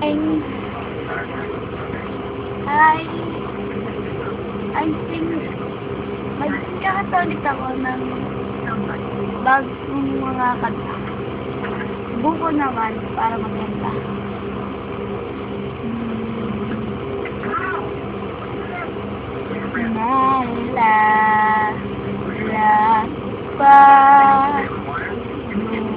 And I think magkakataon ulit ako ng bagong mga kanta. Buko naman para maganda. Naalala pa nung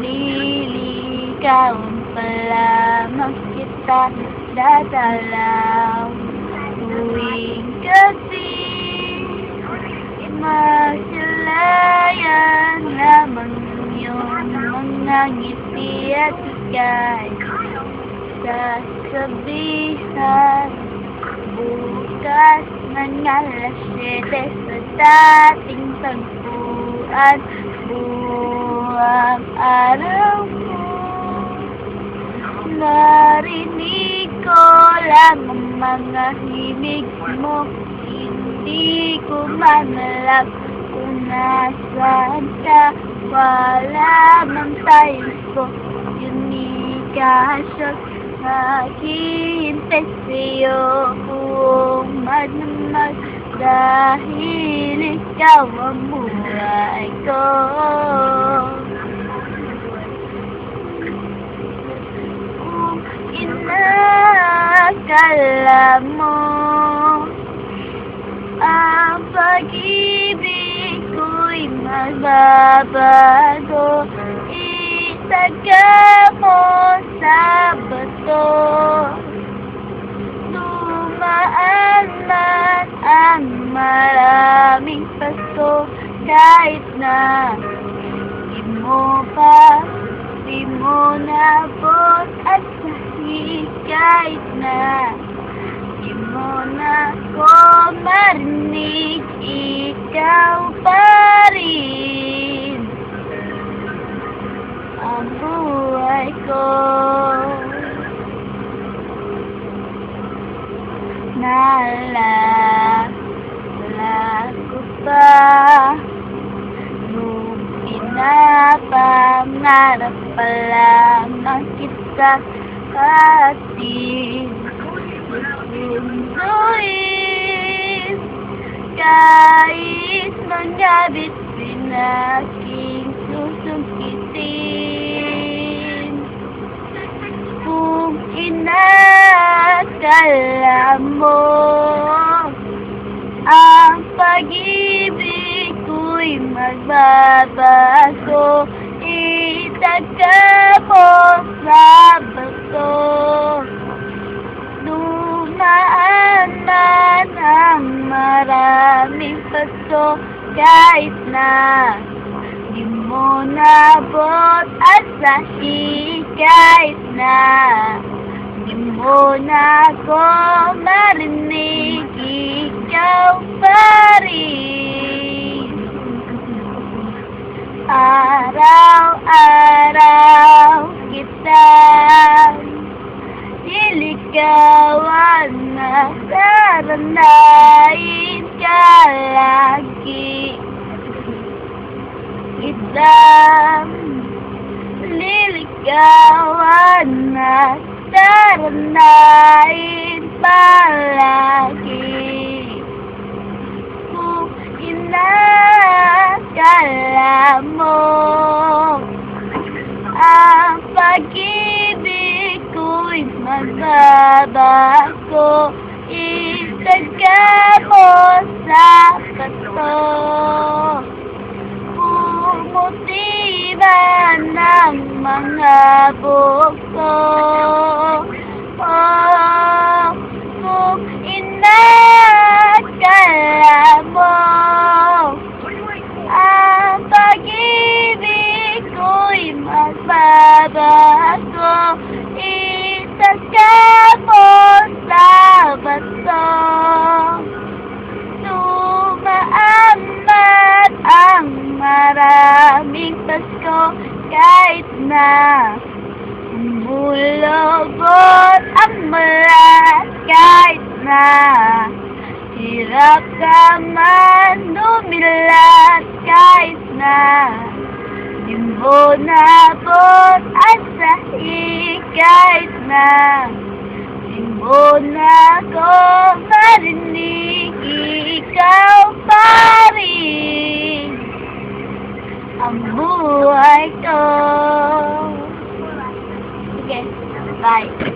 nililigawan pa lamang kita dadalaw tuwing gabi. Masalayan lamang yung mga ngiti at ika'y sasabihan bukas ng alas 7 sa dating tagpuan. Buwang araw mo, narinig ko lang ang mga himig mo. Hindi ko man alam kung nasaan ka. Wala man tayong gusto, yun ikasya. Naghihintay sa'yo kung magdamag dahil ikaw ang buhay ko. Kung inakala mo ang pag-ibig ko'y magbabago, itaga mo sa bato. Dumaan man ang maraming paso, kahit na di mo nabot at sahig, kahit na di mo na ko marinig, ikaw pa rin ang buhay ko. Naalala ko pa nung pinapangarap pa lamang kita ating sunduin. Kahit mga bituin aking susungkitin. Kung inakala mo ang pag-ibig ko'y magbabago, itaga mo sa bato. Dumaan man ang maraming paso, kahit na di mo nabot at sahig, kahit na di mo na ko marinig, ikaw pa rin. Araw-araw kita niligawan na saranayin ka lagi. Kitang niligawan na saranayin palagi. Kung inakala mo ang pag-ibig ko'y magbabago, itaga mo sa bato. Pumuti ba ng mga bukso? Oh, kung inakala mo ang pag-ibig ko'y magbabago, itaga mo sa bato. Dumaan man ang maraming pasko, kahit na bulobot ang malas, kahit na hirap ka man dumilat, kahit na di mo nabot at sahig, kahit na. Di mo na ko marinig, ikaw pa rin ang buhay ko. Sige, bye.